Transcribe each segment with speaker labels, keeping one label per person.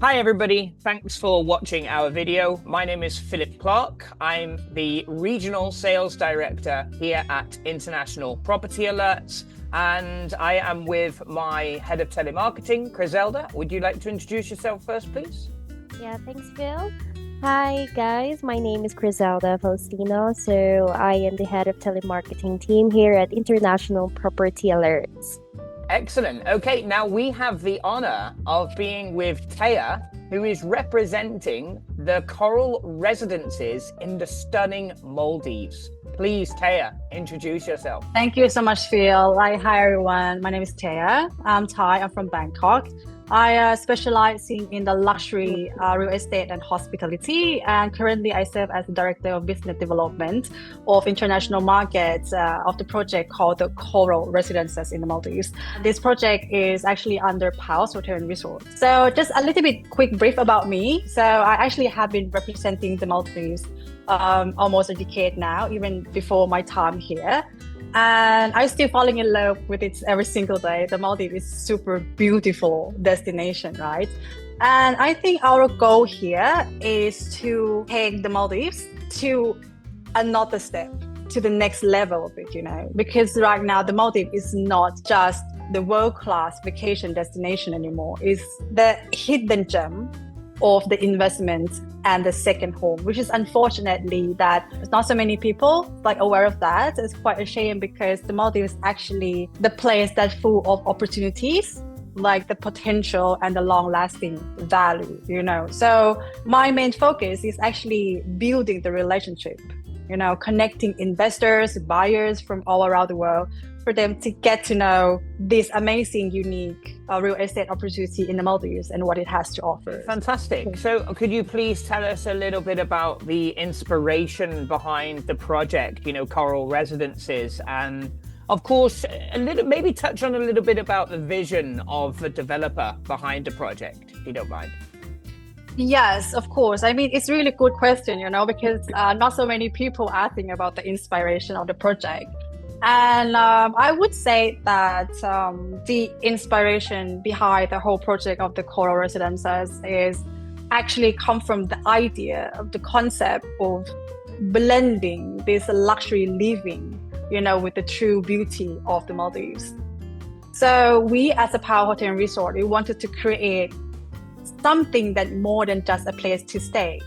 Speaker 1: Hi everybody, thanks for watching our video. My name is Philip Clark. I'm the Regional Sales Director here at International Property Alerts, and I am with my Head of Telemarketing, Griselda. Would you like to introduce yourself first, please?
Speaker 2: Yeah, thanks, Phil. Hi, guys. My name is Griselda Faustino. So I am the head of telemarketing team here at International Property Alerts.
Speaker 1: Excellent. Okay, now we have the honor of being with Theya, who is representing the Coral Residences in the stunning Maldives. Please, Theya, introduce yourself.
Speaker 3: Thank you so much, Phil. Hi, everyone. My name is Theya. I'm Thai. I'm from Bangkok. I specialize in the luxury real estate and hospitality, and currently I serve as the Director of Business Development of International Markets of the project called the Coral Residences in the Maldives. This project is actually under Palace Hotel and Resort. So just a little bit quick brief about me. So I actually have been representing the Maldives almost a decade now, even before my time here. And I'm still falling in love with it every single day. The Maldives is super beautiful destination, right? And I think our goal here is to take the Maldives to another step, to the next level of it, because right now the Maldives is not just the world-class vacation destination anymore. It's the hidden gem of the investment and the second home, which is unfortunately that not so many people aware of that. It's quite a shame because the Maldives is actually the place that's full of opportunities, like the potential and the long-lasting value, So my main focus is actually building the relationship, connecting investors, buyers from all around the world for them to get to know this amazing, unique real estate opportunity in the Maldives and what it has to offer.
Speaker 1: Fantastic. So could you please tell us a little bit about the inspiration behind the project, Coral Residences, and of course, maybe touch on a little bit about the vision of the developer behind the project, if you don't mind.
Speaker 3: Yes, of course. I mean, it's a really good question, because not so many people asking about the inspiration of the project. And I would say that the inspiration behind the whole project of the Coral Residences is actually come from the idea of the concept of blending this luxury living, with the true beauty of the Maldives. So we, as a Power Hotel and Resort, we wanted to create something that more than just a place to stay.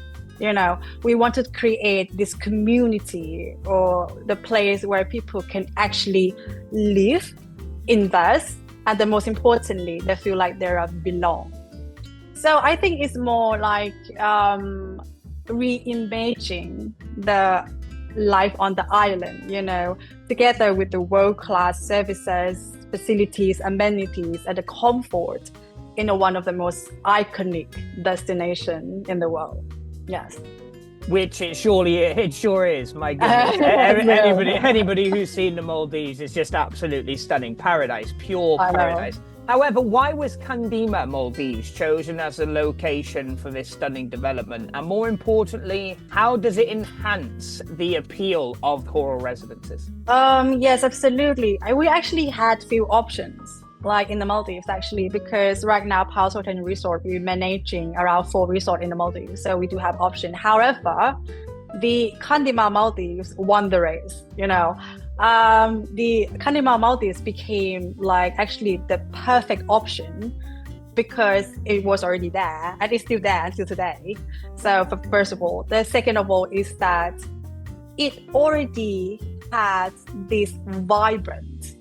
Speaker 3: We wanted to create this community or the place where people can actually live, invest, and the most importantly, they feel like they belong. So I think it's more like reimagining the life on the island, together with the world-class services, facilities, amenities, and the comfort in one of the most iconic destinations in the world. Yes.
Speaker 1: Which it sure is, my goodness. Anybody who's seen the Maldives is just absolutely stunning. Paradise, pure paradise. However, why was Kandima, Maldives, chosen as a location for this stunning development? And more importantly, how does it enhance the appeal of Coral Residences?
Speaker 3: Yes, absolutely. We actually had few options, like in the Maldives, actually, because right now, Palace Hotel and Resort, we're managing around 4 resorts in the Maldives. So we do have option. However, the Kandima Maldives won the race, The Kandima Maldives became actually the perfect option because it was already there and it's still there until today. So first of all, the second of all is that it already has this vibrant,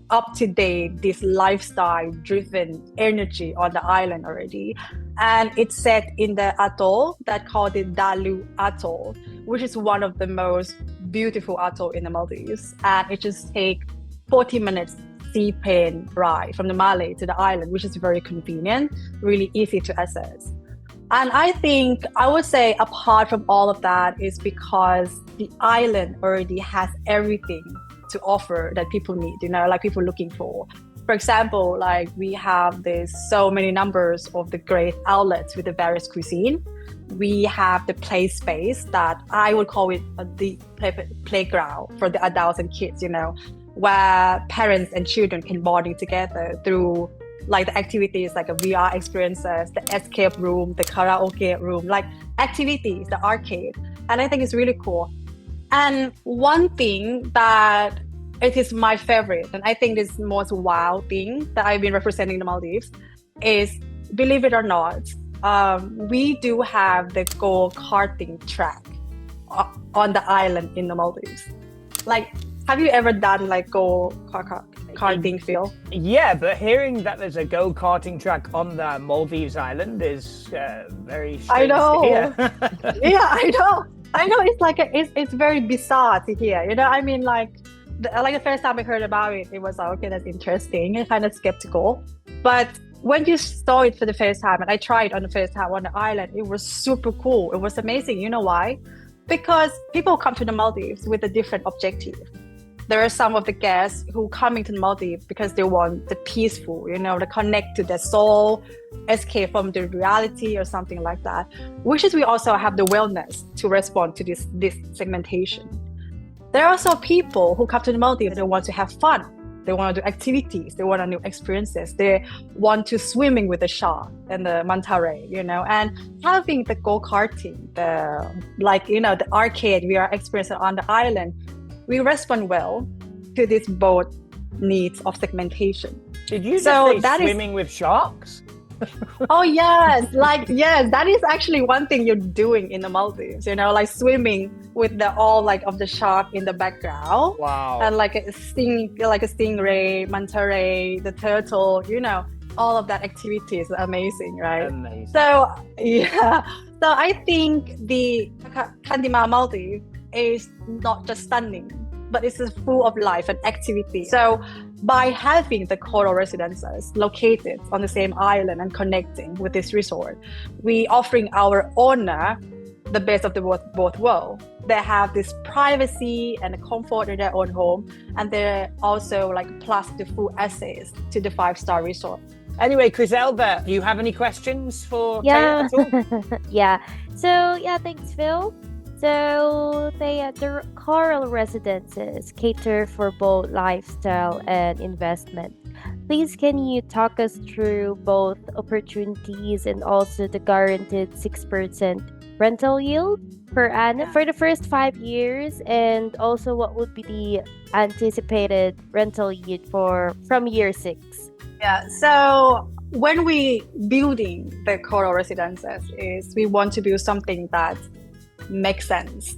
Speaker 3: up to date, this lifestyle driven energy on the island already. And it's set in the atoll that called the Dalu Atoll, which is one of the most beautiful atoll in the Maldives. And it just takes 40 minutes seaplane ride from the Malay to the island, which is very convenient, really easy to access. And I think I would say apart from all of that is because the island already has everything to offer that people need, people looking for. For example, we have so many numbers of the great outlets with the various cuisine. We have the play space that I would call it the playground for the adults and kids, where parents and children can bonding together through like the activities like a VR experiences, the escape room, the karaoke room, like activities, the arcade. And I think it's really cool. And one thing that it is my favorite, and I think this is the most wow thing that I've been representing the Maldives, is, believe it or not, we do have the go-karting track on the island in the Maldives. Like, have you ever done like go-karting, Phil?
Speaker 1: Yeah, but hearing that there's a go-karting track on the Maldives island is very strange.
Speaker 3: I know.
Speaker 1: To hear.
Speaker 3: Yeah, I know. It's like it's very bizarre to hear. You know, I mean, like the first time I heard about it, it was like, okay, that's interesting. I'm kind of skeptical, but when you saw it for the first time, and I tried on the first time on the island, it was super cool. It was amazing. You know why? Because people come to the Maldives with a different objective. There are some of the guests who coming to the Maldives because they want the peaceful, you know, to connect to their soul, escape from the reality or something like that. Which is we also have the wellness to respond to this segmentation. There are also people who come to the Maldives, they want to have fun. They want to do activities. They want to new experiences. They want to swimming with the shark and the manta ray, you know, and having the go-karting, the arcade we are experiencing on the island, we respond well to this both needs of segmentation.
Speaker 1: Did you just say swimming with sharks?
Speaker 3: Oh yes, that is actually one thing you're doing in the Maldives, you know, like swimming with of the shark in the background.
Speaker 1: Wow.
Speaker 3: And like a stingray, manta ray, the turtle, you know, all of that activity is amazing, right?
Speaker 1: Amazing.
Speaker 3: So yeah, so I think the Kandima Maldives is not just stunning, but it's full of life and activity. So by having the coral residences located on the same island and connecting with this resort, we offering our owner the best of the both worlds. They have this privacy and the comfort in their own home, and they're also like plus the full access to the 5-star resort.
Speaker 1: Anyway, Griselda, do you have any questions for
Speaker 2: Yeah.
Speaker 1: Theya?
Speaker 2: Yeah. So yeah, thanks, Phil. So the coral residences cater for both lifestyle and investment. Please, can you talk us through both opportunities and also the guaranteed 6% rental yield per annum for the first 5 years, and also what would be the anticipated rental yield from year 6?
Speaker 3: Yeah, so when we building the coral residences, is we want to build something that makes sense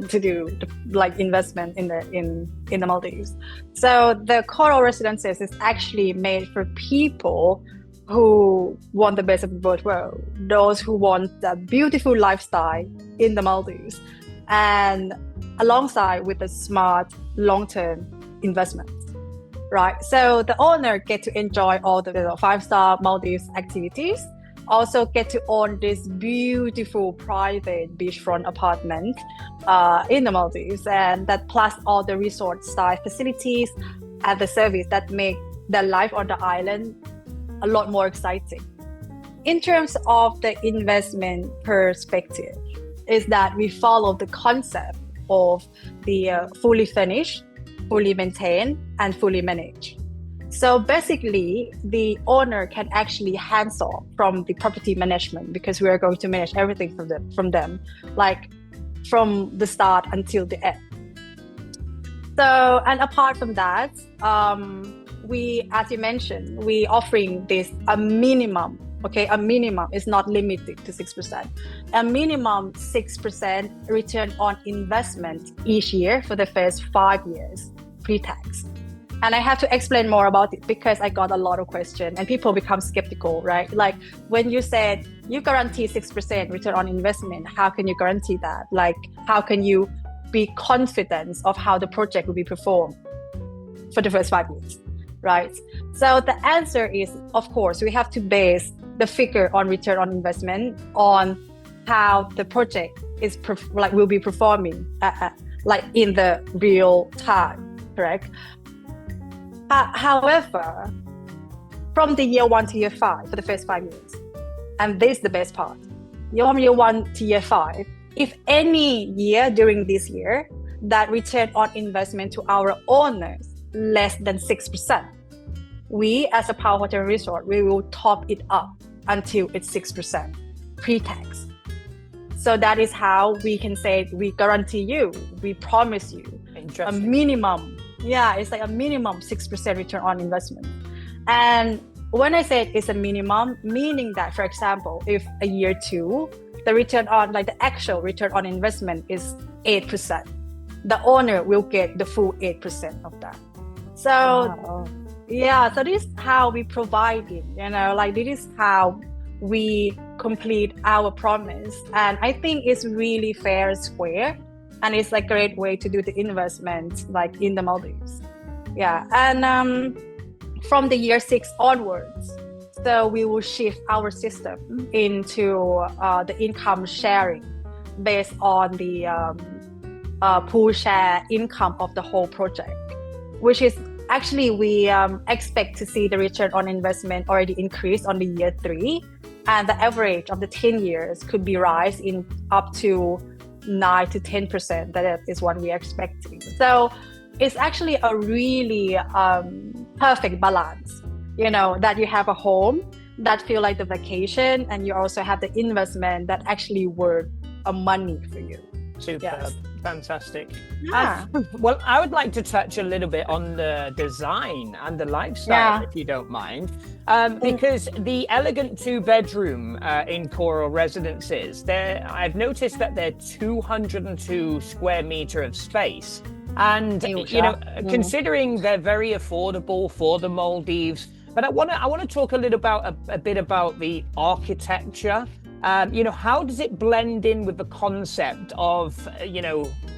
Speaker 3: to do like investment in the Maldives. So the coral residences is actually made for people who want the best of both worlds, those who want the beautiful lifestyle in the Maldives, and alongside with the smart long-term investments, right? So the owner get to enjoy all the 5-star Maldives activities, also get to own this beautiful private beachfront apartment in the Maldives, and that plus all the resort style facilities and the service that make their life on the island a lot more exciting. In terms of the investment perspective, is that we follow the concept of the fully furnished, fully maintained, and fully managed. So basically, the owner can actually hands off from the property management, because we are going to manage everything from them, like from the start until the end. So, and apart from that, we, as you mentioned, we offering this a minimum. Okay, a minimum is not limited to 6%. A minimum 6% return on investment each year for the first 5 years, pre-tax. And I have to explain more about it because I got a lot of questions and people become skeptical, right? Like when you said you guarantee 6% return on investment, how can you guarantee that? Like, how can you be confident of how the project will be performed for the first 5 years, right? So the answer is, of course, we have to base the figure on return on investment on how the project is will be performing like in the real time, correct? However, from the year 1 to year 5 for the first 5 years, and this is the best part, from year 1 to year 5, if any year during this year that return on investment to our owners less than 6%, we as a Power Hotel Resort, we will top it up until it's 6% pre-tax. So that is how we can say we guarantee you, we promise you a minimum. Yeah, it's like a minimum 6% return on investment. And when I say it's a minimum, meaning that, for example, if a year 2, the return on, like the actual return on investment is 8%, the owner will get the full 8% of that. So wow. Yeah, so this is how we provide it, like this is how we complete our promise. And I think it's really fair and square, and it's like a great way to do the investment like in the Maldives. Yeah, and from the year 6 onwards, so we will shift our system into the income sharing based on the pool share income of the whole project, which is actually we expect to see the return on investment already increase on the year 3, and the average of the 10 years could be rise in up to 9 to 10%. That is what we are expecting. So it's actually a really perfect balance, that you have a home that feel like the vacation, and you also have the investment that actually worth money for you.
Speaker 1: Superb. Yes. Fantastic.
Speaker 3: Yeah.
Speaker 1: Well, I would like to touch a little bit on the design and the lifestyle, if you don't mind, because the elegant 2-bedroom in Coral Residences, I've noticed that they're 202 square meter of space, and considering they're very affordable for the Maldives, but I want to talk a bit about the architecture. How does it blend in with the concept of,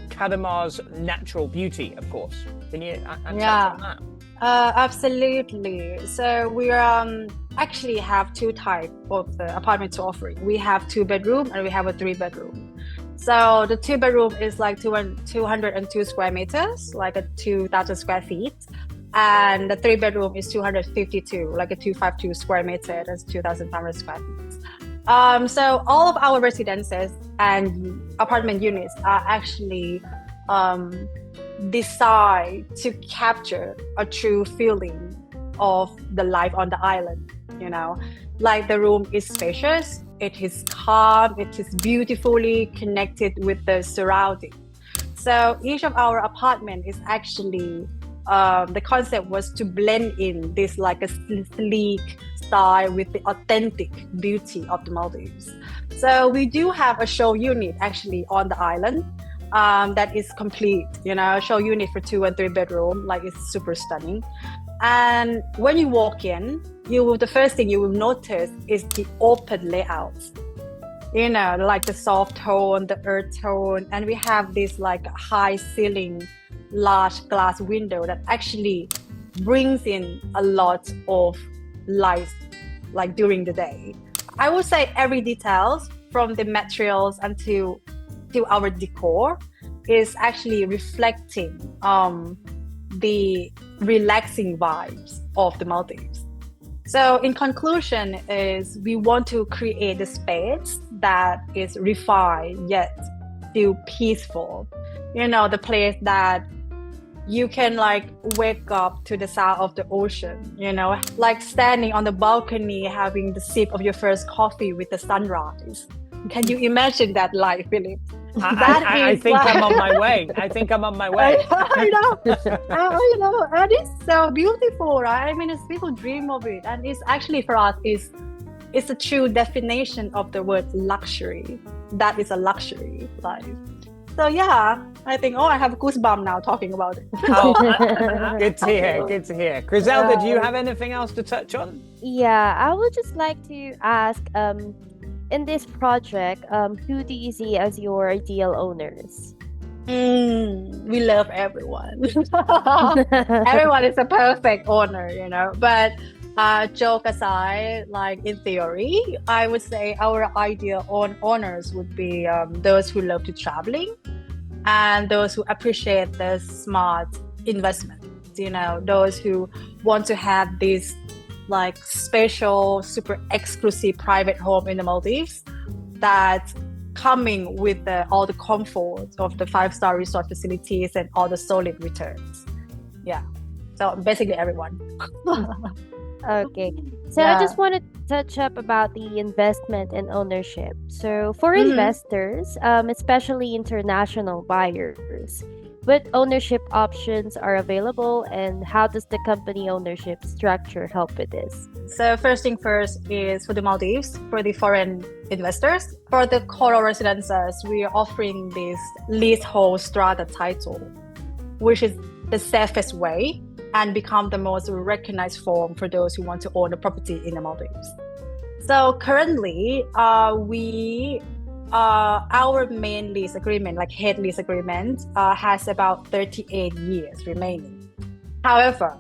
Speaker 1: Kandima's natural beauty, of course? Can you touch on that?
Speaker 3: Absolutely. So we actually have 2 types of the apartment to offer. We have 2-bedroom and we have a 3-bedroom. So the 2-bedroom is like 202 square meters, like a 2,000 square feet. And the 3-bedroom is 252, like a 252 square meter, that's 2,500 square feet. So all of our residences and apartment units are actually designed to capture a true feeling of the life on the island. Like the room is spacious, it is calm, it is beautifully connected with the surrounding. So each of our apartment is actually the concept was to blend in this like a sleek style with the authentic beauty of the Maldives. So we do have a show unit actually on the island that is complete, show unit for 2 and 3 bedroom, like it's super stunning. And when you walk in, the first thing you will notice is the open layouts, like the soft tone, the earth tone, and we have this like high ceiling, large glass window that actually brings in a lot of light, like during the day. I would say every details from the materials to our decor is actually reflecting the relaxing vibes of the Maldives. So in conclusion is we want to create a space that is refined yet still peaceful. The place that you can like wake up to the sound of the ocean, like standing on the balcony having the sip of your first coffee with the sunrise. Can you imagine that life, Philip?
Speaker 1: I think I'm on my way. I
Speaker 3: know. And it's so beautiful, right? I mean, it's people dream of it, and it's actually for us it's a true definition of the word luxury. That is a luxury life. So yeah, I think I have a goosebump now talking about it.
Speaker 1: Good to hear. Griselda, do you have anything else to touch on?
Speaker 2: Yeah, I would just like to ask, in this project, who do you see as your ideal owners?
Speaker 3: We love everyone. Everyone is a perfect owner, but joke aside, like in theory, I would say our ideal owners would be those who love to traveling and those who appreciate the smart investment, those who want to have this like special, super exclusive private home in the Maldives that coming with all the comfort of the 5-star resort facilities and all the solid returns. Yeah. So basically everyone.
Speaker 2: Okay. So I just want to touch up about the investment and ownership. So for investors, especially international buyers, what ownership options are available and how does the company ownership structure help with this?
Speaker 3: So first thing first is for the Maldives, for the foreign investors. For the coral residences, we are offering this leasehold strata title, which is the safest way and become the most recognized form for those who want to own a property in the Maldives. So currently, our main lease agreement, like head lease agreement, has about 38 years remaining. However,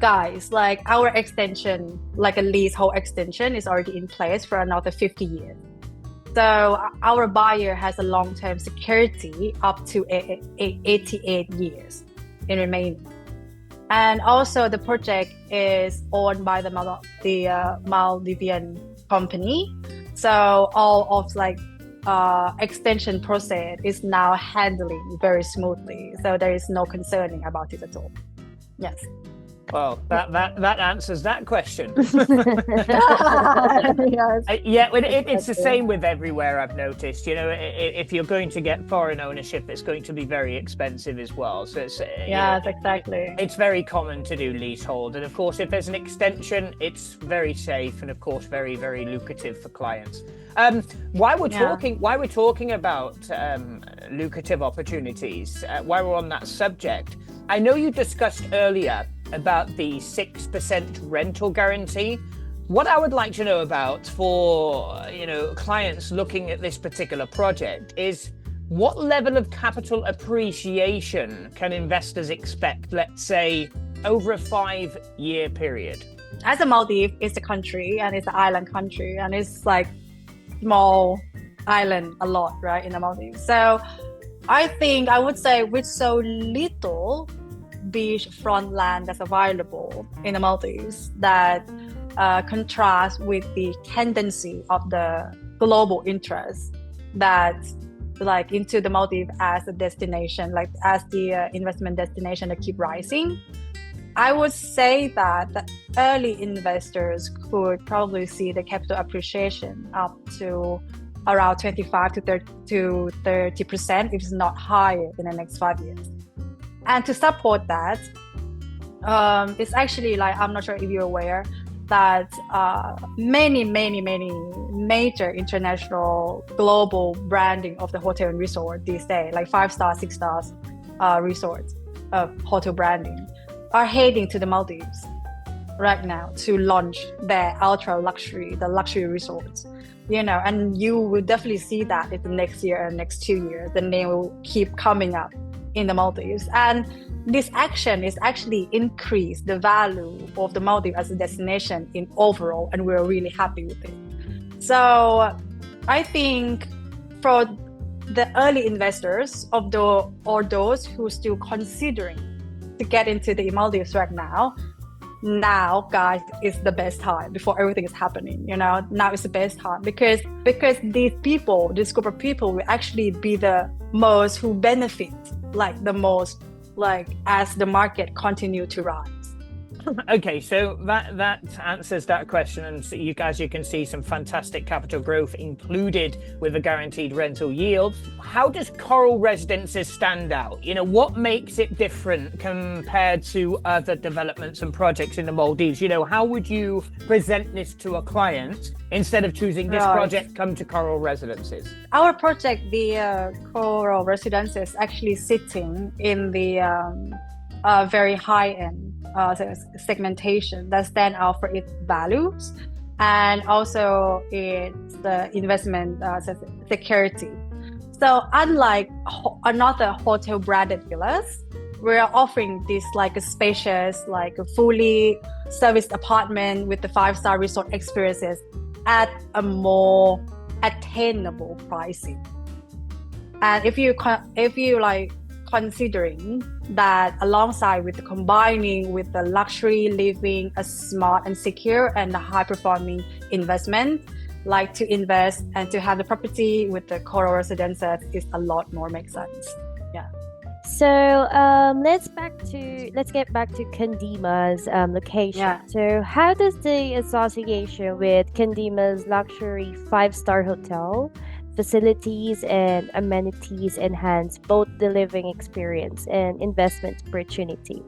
Speaker 3: guys, like our extension, like a leasehold extension, is already in place for another 50 years. So our buyer has a long-term security up to 88 years in remaining. And also the project is owned by the Maldivian company. So all of like extension process is now handling very smoothly. So there is no concerning about it at all. Yes.
Speaker 1: Well, that answers that question.
Speaker 3: Yes.
Speaker 1: It's the same with everywhere, I've noticed. You know, if you're going to get foreign ownership, it's going to be very expensive as well. So it's
Speaker 3: Exactly.
Speaker 1: It's very common to do leasehold, and of course, if there's an extension, it's very safe and of course very, very lucrative for clients. While we're talking about lucrative opportunities, while we're on that subject, I know you discussed earlier about the 6% rental guarantee. What I would like to know about for clients looking at this particular project is what level of capital appreciation can investors expect, let's say, over a 5-year period?
Speaker 3: As a Maldives, it's a country and it's an island country and it's like small island a lot, right, in the Maldives. So I think I would say with so little beachfront land that's available in the Maldives that contrasts with the tendency of the global interest that like into the Maldives as a destination, like as the investment destination that keep rising. I would say that the early investors could probably see the capital appreciation up to around 25 to 30%, if it's not higher in the next 5 years. And to support that, it's actually like, I'm not sure if you're aware that many major international global branding of the hotel and resort these days, like 5-star, 6-star resorts of hotel branding, are heading to the Maldives right now to launch their ultra luxury, the luxury resorts. And you will definitely see that in the next year and next 2 years, the name will keep coming up in the Maldives. And this action is actually increase the value of the Maldives as a destination in overall, and we're really happy with it. So I think for the early investors or those who are still considering to get into the Maldives right now, guys, is the best time before everything is happening. Now is the best time because these people, this group of people, will actually be the most who benefit, like the most, like as the market continue to rise.
Speaker 1: Okay, so that answers that question, and so you can see some fantastic capital growth included with a guaranteed rental yield. How does Coral Residences stand out? What makes it different compared to other developments and projects in the Maldives? How would you present this to a client instead of choosing this project? Come to Coral Residences.
Speaker 3: Our project, the Coral Residences, actually sitting in the very high end segmentation that stand out for its values and also its the investment security. So unlike another hotel branded villas, we're offering this like a spacious, like a fully serviced apartment with the 5-star resort experiences at a more attainable pricing. And if you like considering that alongside with the combining with the luxury living, a smart and secure and a high performing investment, like to invest and to have the property with the Coral Residences is a lot more makes sense. Yeah.
Speaker 2: So let's get back to Kandima's location.
Speaker 3: Yeah.
Speaker 2: So how does the association with Kandima's luxury five-star hotel facilities and amenities enhance both the living experience and investment opportunity?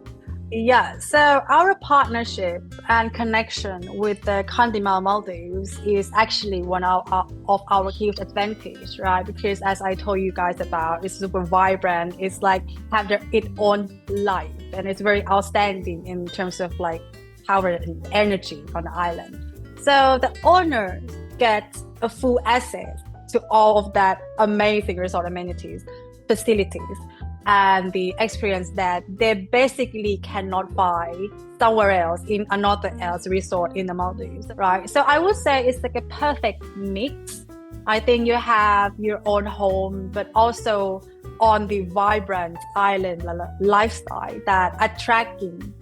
Speaker 3: Yeah, so our partnership and connection with the Kandima Maldives is actually one of our huge advantage, right? Because as I told you guys about, it's super vibrant. It's like have its own life, and it's very outstanding in terms of like power and energy on the island. So the owners get a full access to all of that amazing resort amenities, facilities, and the experience that they basically cannot find somewhere else in another else resort in the Maldives, right? So I would say it's like a perfect mix. I think you have your own home, but also on the vibrant island lifestyle that attracting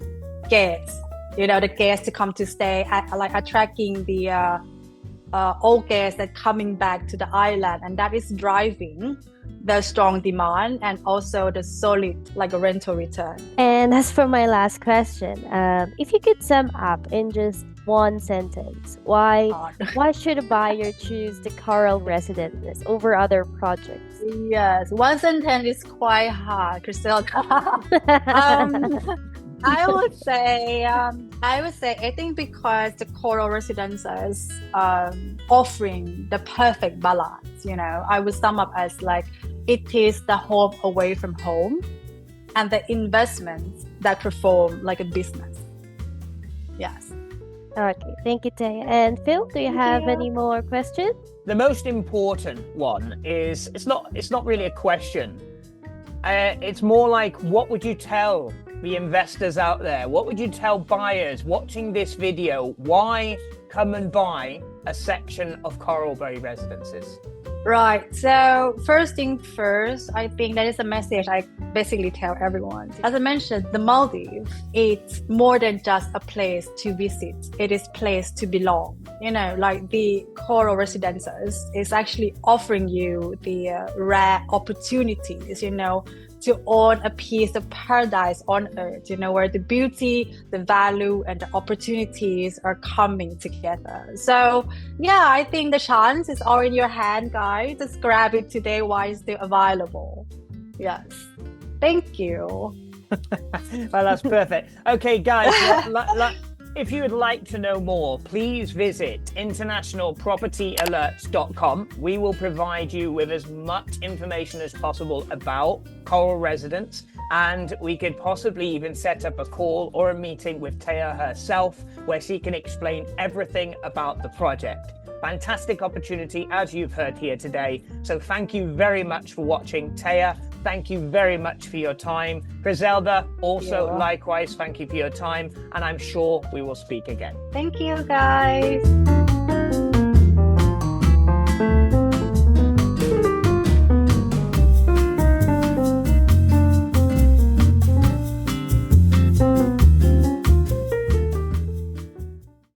Speaker 3: guests, the guests to come to stay, like attracting the all guests that coming back to the island, and that is driving the strong demand and also the solid like a rental return.
Speaker 2: And as for my last question, if you could sum up in just one sentence, why should a buyer choose the Coral Residences over other projects?
Speaker 3: Yes, one sentence is quite hard, Griselda. I would say, I think because the Coral Residences offering the perfect balance, I would sum up as like it is the home away from home and the investments that perform like a business. Yes.
Speaker 2: Okay, thank you, Theya. And Phil, do you have any more questions?
Speaker 1: The most important one is it's not really a question. It's more like, what would you tell the investors out there? What would you tell buyers watching this video? Why come and buy a section of Coral Bay Residences?
Speaker 3: Right. So first thing first, I think that is a message I basically tell everyone. As I mentioned, the Maldives, it's more than just a place to visit. It is a place to belong. Like the Coral Residences is actually offering you the rare opportunities, to own a piece of paradise on earth, where the beauty, the value, and the opportunities are coming together. So yeah, I think the chance is all in your hand, guys. Just grab it today while it's still available. Yes. Thank you.
Speaker 1: Well, that's perfect. Okay, guys, if you would like to know more, please visit internationalpropertyalerts.com. We will provide you with as much information as possible about Coral Residence, and we could possibly even set up a call or a meeting with Theya herself where she can explain everything about the project. Fantastic opportunity, as you've heard here today. So thank you very much for watching. Theya, thank you very much for your time. Griselda, also likewise, thank you for your time. And I'm sure we will speak again.
Speaker 3: Thank you, guys.